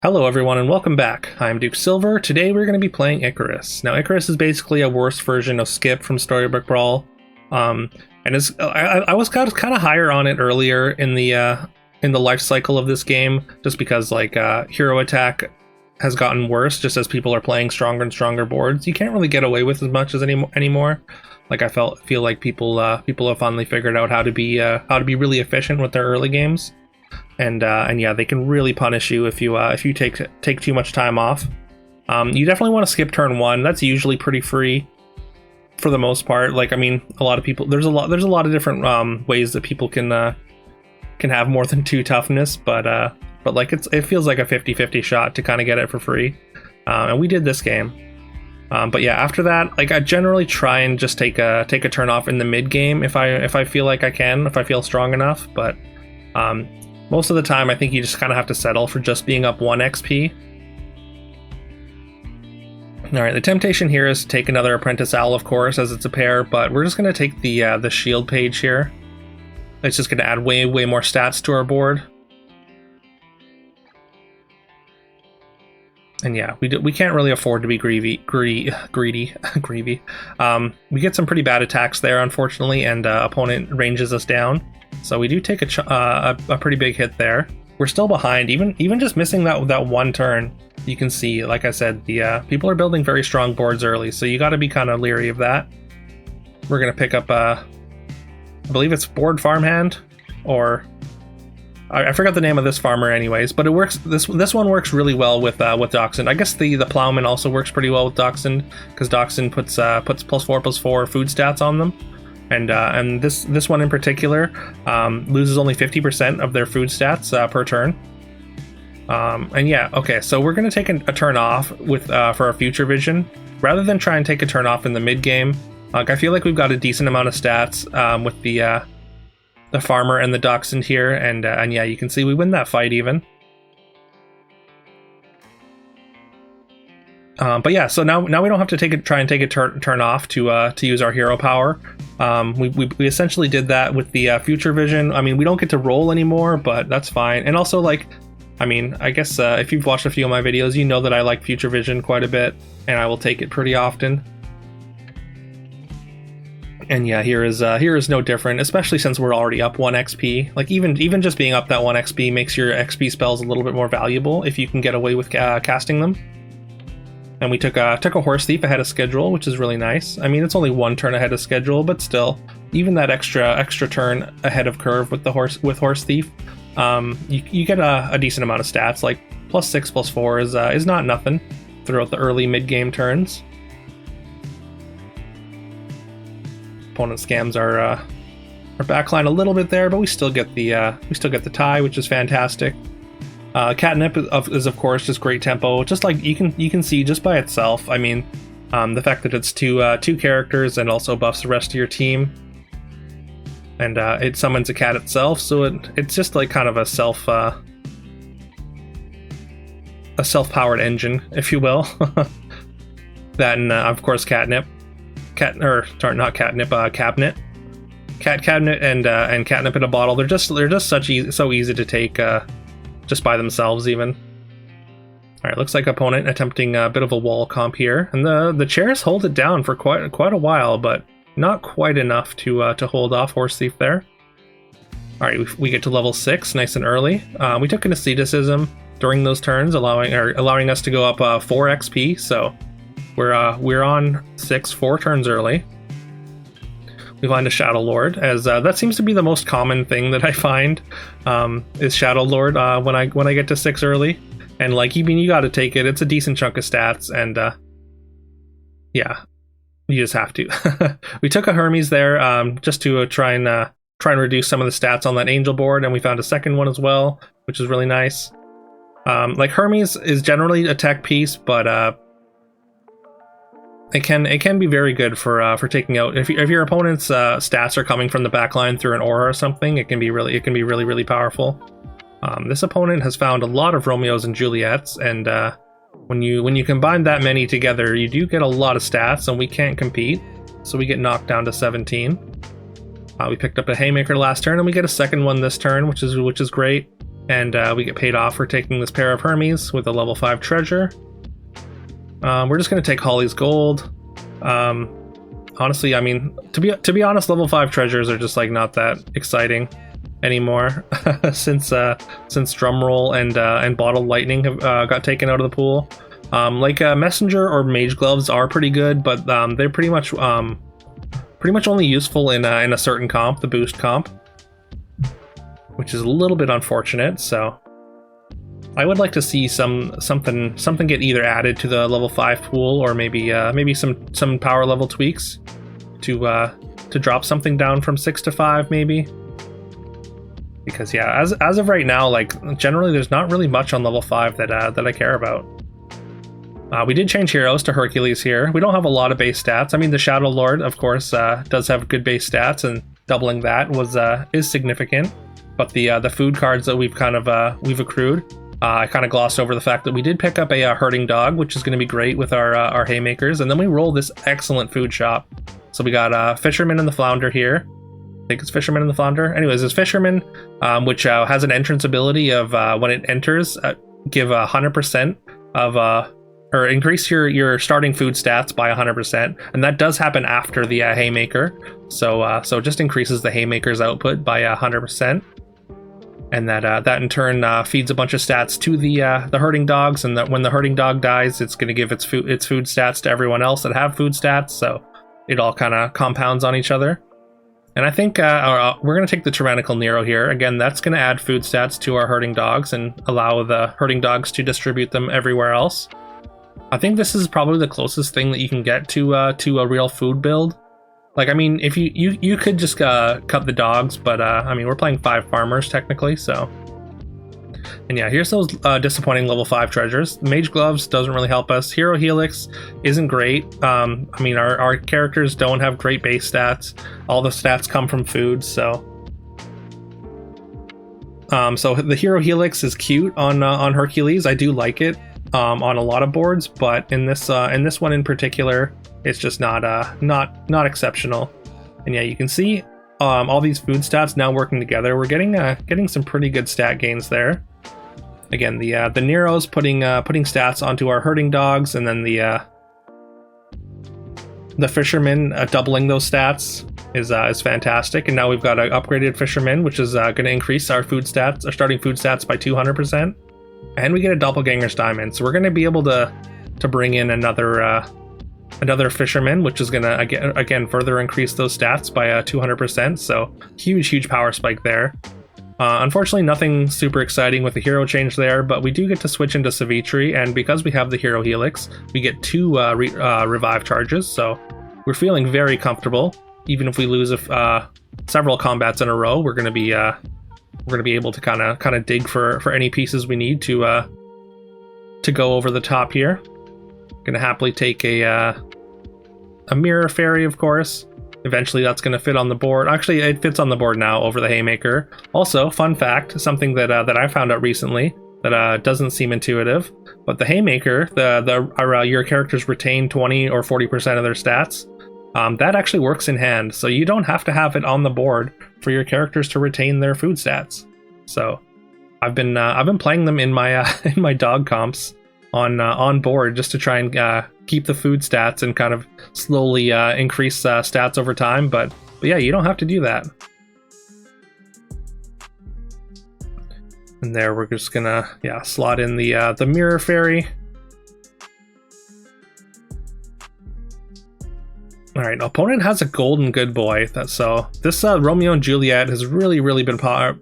Hello everyone and welcome back. I'm Duke Silver. Today we're going to be playing Icarus. Now Icarus is basically a worse version of Skip from Storybook Brawl. I was kind of higher on it earlier in the life cycle of this game, just because hero attack has gotten worse just as people are playing stronger and stronger boards. You can't really get away with as much as anymore. Like I feel like people have finally figured out how to be really efficient with their early games. And yeah, they can really punish you if you take too much time off. You definitely want to skip turn 1. That's usually pretty free for the most part. A lot of people, there's a lot of different ways that people can have more than 2 toughness, but it feels like a 50-50 shot to kind of get it for free. And we did this game. But yeah, after that, I generally try and just take a turn off in the mid game if I feel like I can, if I feel strong enough, but most of the time, I think you just kind of have to settle for just being up 1 XP. Alright, the temptation here is to take another Apprentice Owl, of course, as it's a pair, but we're just going to take the shield page here. It's just going to add way more stats to our board. And yeah, we can't really afford to be greedy. We get some pretty bad attacks there, unfortunately, and opponent ranges us down. So we do take a pretty big hit there. We're still behind, even just missing that one turn. You can see, like I said, the people are building very strong boards early, so you got to be kind of leery of that. We're gonna pick up I believe it's Board Farmhand, or I forgot the name of this farmer, anyways. But it works. This one works really well with Dachshund. I guess the Plowman also works pretty well with Dachshund, because Dachshund puts +4/+4 food stats on them. And this one in particular loses only 50% of their food stats per turn. And yeah, okay, so we're gonna take a turn off with for our future vision, rather than try and take a turn off in the mid game. I feel like we've got a decent amount of stats with the farmer and the Dachshund here, and yeah, you can see we win that fight even. But yeah, so now we don't have to try and take a turn off to use our hero power. We essentially did that with the future vision. I mean, we don't get to roll anymore, but that's fine. And also, I guess if you've watched a few of my videos, you know that I like future vision quite a bit, and I will take it pretty often. And yeah, here is no different, especially since we're already up 1 XP. Even just being up that 1 XP makes your XP spells a little bit more valuable if you can get away with casting them. And we took a Horse Thief ahead of schedule, which is really nice. I mean, it's only 1 turn ahead of schedule, but still, even that extra turn ahead of curve with Horse Thief, you get a decent amount of stats. Like +6/+4 is not nothing throughout the early mid game turns. Opponent scams our backline a little bit there, but we still get the tie, which is fantastic. Catnip is of course just great tempo. Just like you can see just by itself. I mean, the fact that it's two characters and also buffs the rest of your team, and it summons a cat itself, so it's just like kind of a self-powered engine, if you will. That and of course Cabinet, Cabinet and Catnip in a bottle. They're just so easy to take just by themselves even. All right, looks like opponent attempting a bit of a wall comp here, and the chairs hold it down for quite a while, but not quite enough to hold off Horse Thief there. All right, we get to level 6 nice and early. We took an asceticism during those turns, allowing us to go up 4 XP. So we're on 4 turns early. We find a Shadow Lord, as that seems to be the most common thing that I find is Shadow Lord when I get to 6 early, and you got to take it. It's a decent chunk of stats, and yeah, you just have to. We took a Hermes there just to try and reduce some of the stats on that Angel board, and we found a second one as well, which is really nice. Hermes is generally a tech piece, but it can be very good for taking out if your opponent's stats are coming from the backline through an aura or something. It can be really powerful. This opponent has found a lot of Romeos and Juliets, and when you combine that many together, you do get a lot of stats, and we can't compete, so we get knocked down to 17. We picked up a Haymaker last turn, and we get a second one this turn, which is great. and we get paid off for taking this pair of Hermes with a level 5 treasure. We're just going to take Holly's gold. Honestly, I mean, to be honest, level 5 treasures are just like not that exciting anymore since Drumroll and Bottled Lightning have got taken out of the pool. Messenger or Mage Gloves are pretty good, but they're pretty much only useful in a certain comp, the boost comp, which is a little bit unfortunate. So I would like to see something get either added to the level 5 pool, or maybe some power level tweaks to drop something down from 6 to 5 maybe. Because yeah, as of right now, like generally there's not really much on level 5 that I care about. We did change heroes to Hercules here. We don't have a lot of base stats. I mean, the Shadow Lord, of course, does have good base stats, and doubling that is significant. But the food cards that we've accrued, I kind of glossed over the fact that we did pick up a herding dog, which is going to be great with our haymakers, and then we roll this excellent food shop. So we got Fisherman and the Flounder here. I think it's Fisherman and the Flounder. Anyways, this Fisherman, which has an entrance ability of when it enters, give 100% of or increase your starting food stats by 100%, and that does happen after the haymaker. So it just increases the haymaker's output by 100. And that in turn feeds a bunch of stats to the herding dogs, and that when the herding dog dies, it's going to give its food stats to everyone else that have food stats, so it all kind of compounds on each other. And I think we're going to take the Tyrannical Nero here. Again, that's going to add food stats to our herding dogs and allow the herding dogs to distribute them everywhere else. I think this is probably the closest thing that you can get to a real food build. Like, I mean, if you could just cut the dogs, but I mean, we're playing 5 farmers technically, so. And yeah, here's those disappointing level 5 treasures. Mage Gloves doesn't really help us. Hero Helix isn't great. I mean, our characters don't have great base stats. All the stats come from food, so. So the Hero Helix is cute on Hercules. I do like it on a lot of boards, but in this one in particular, it's just not exceptional. And yeah, you can see all these food stats now working together. We're getting some pretty good stat gains there. Again, the Nero's putting stats onto our herding dogs, and then the Fisherman doubling those stats is fantastic. And now we've got an upgraded Fisherman, which is going to increase our starting food stats by 200%. And we get a Doppelganger's Diamond, so we're going to be able to bring in another Fisherman, which is going to again further increase those stats by 200%. So huge power spike there. Unfortunately, nothing super exciting with the hero change there, but we do get to switch into Savitri, and because we have the Hero Helix, we get 2 revive charges, so we're feeling very comfortable. Even if we lose several combats in a row, we're going to be able to kind of dig for any pieces we need to go over the top here. Gonna happily take a Mirror Fairy, of course. Eventually that's going to fit on the board. Actually, it fits on the board now over the Haymaker. Also, fun fact, something that I found out recently that doesn't seem intuitive, but the Haymaker, your characters retain 20 or 40% of their stats. That actually works in hand, so you don't have to have it on the board for your characters to retain their food stats. So I've been playing them in my in my dog comps on board just to try and keep the food stats and kind of slowly increase stats over time, but yeah, you don't have to do that. And there we're just gonna slot in the Mirror Fairy. All right, opponent has a golden good boy. So this Romeo and Juliet has really been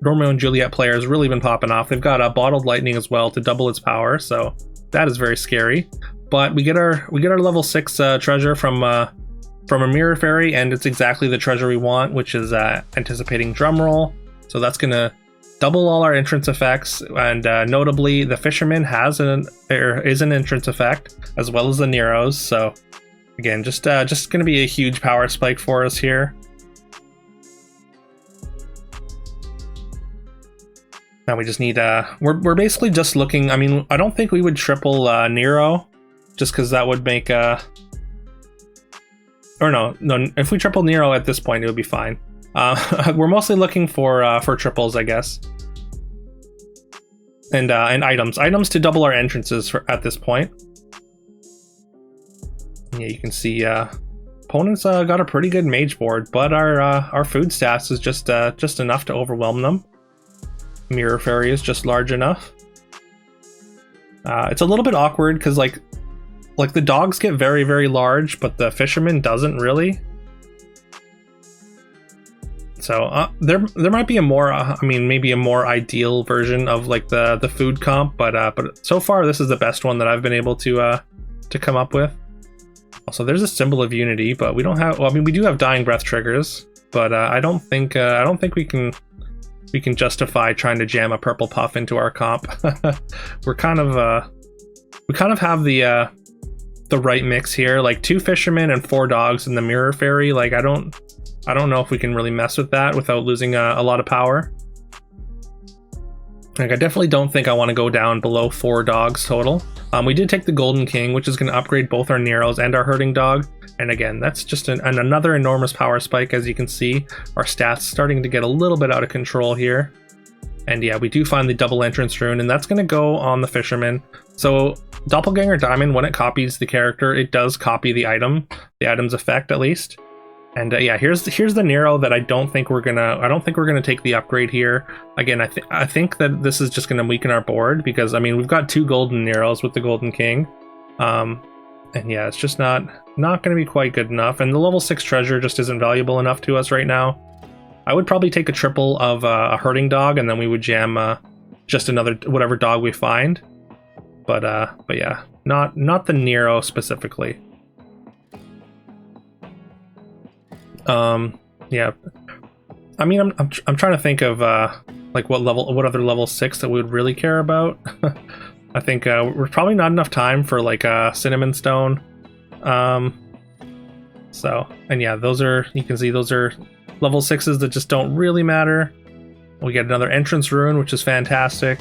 Romeo and Juliet player has really been popping off. They've got a Bottled Lightning as well to double its power, so that is very scary. But we get our level 6 treasure from a Mirror Fairy, and it's exactly the treasure we want, which is Anticipating Drumroll. So that's gonna double all our entrance effects, and notably the Fisherman is an entrance effect as well as the Nero's. So again, just gonna be a huge power spike for us here. Now we just need we're basically just looking. I mean, I don't think we would triple Nero, just because that would make or no, if we triple Nero at this point, it would be fine. We're mostly looking for triples, I guess. and items to double our entrances at this point. Yeah, you can see opponents got a pretty good mage board, but our food stats is just enough to overwhelm them. Mirror Fairy is just large enough. It's a little bit awkward because like the dogs get very, very large, but the fisherman doesn't really. So there might be a more, maybe a more ideal version of like the food comp, but so far this is the best one that I've been able to come up with. Also, there's a symbol of unity, but we don't have. Well, I mean, we do have dying breath triggers, but I don't think we can justify trying to jam a purple puff into our comp. We kind of have the right mix here, like 2 fishermen and 4 dogs in the Mirror Fairy. Like I don't know if we can really mess with that without losing a lot of power. Like I definitely don't think I want to go down below 4 dogs total. We did take the Golden King, which is going to upgrade both our Neros and our Herding Dog. And again, that's just another enormous power spike. As you can see, our stats starting to get a little bit out of control here. And yeah, we do find the double entrance rune, and that's going to go on the Fisherman. So Doppelganger Diamond, when it copies the character, it does copy the item's effect at least. And yeah, here's the Nero that I don't think we're gonna take the upgrade here. Again, I think that this is just gonna weaken our board because I mean we've got 2 golden Neros with the Golden King, and yeah, it's just not gonna be quite good enough. And the level 6 treasure just isn't valuable enough to us right now. I would probably take a triple of a Herding Dog, and then we would jam just another whatever dog we find. But yeah, not the Nero specifically. Yeah, I mean, I'm trying to think of like what other level 6 that we would really care about. I think we're probably not enough time for like Cinnamon Stone. So, and yeah, you can see those are level 6s that just don't really matter. We get another entrance rune, which is fantastic,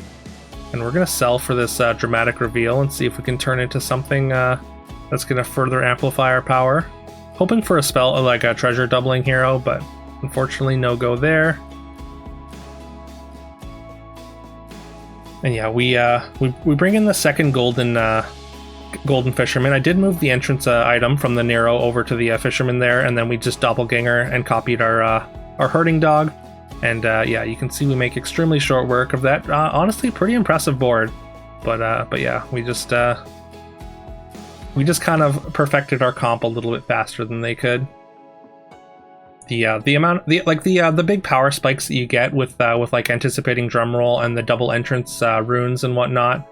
and we're gonna sell for this dramatic reveal and see if we can turn into something that's gonna further amplify our power. Hoping for a spell like a treasure doubling hero, but unfortunately no go there. And yeah, we bring in the second golden fisherman. I did move the entrance item from the Nero over to the fisherman there, and then we just doppelganger and copied our Herding Dog. And yeah, you can see we make extremely short work of that. Honestly, pretty impressive board. But yeah, we just kind of perfected our comp a little bit faster than they could. The big power spikes that you get with like anticipating drumroll and the double entrance runes and whatnot,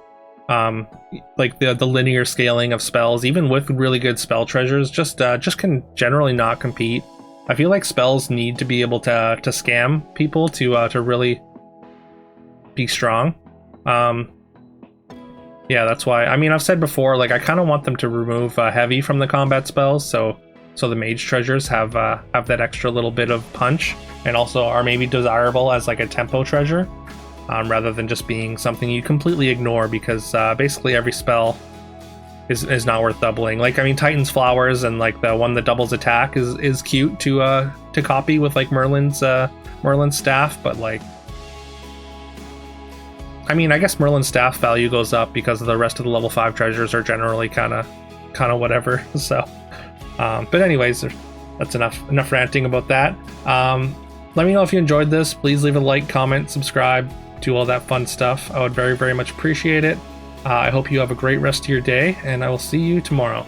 like the linear scaling of spells, even with really good spell treasures, just can generally not compete. I feel like spells need to be able to scam people to really be strong. Yeah, that's why. I mean, I've said before, like I kind of want them to remove heavy from the combat spells, so the mage treasures have that extra little bit of punch, and also are maybe desirable as like a tempo treasure, rather than just being something you completely ignore because basically every spell is not worth doubling. Like I mean, Titan's Flowers and like the one that doubles attack is cute to copy with like Merlin's staff, but like. I mean, I guess Merlin's staff value goes up because the rest of the level 5 treasures are generally kind of whatever. So, but anyways, that's enough ranting about that. Let me know if you enjoyed this. Please leave a like, comment, subscribe, do all that fun stuff. I would very, very much appreciate it. I hope you have a great rest of your day, and I will see you tomorrow.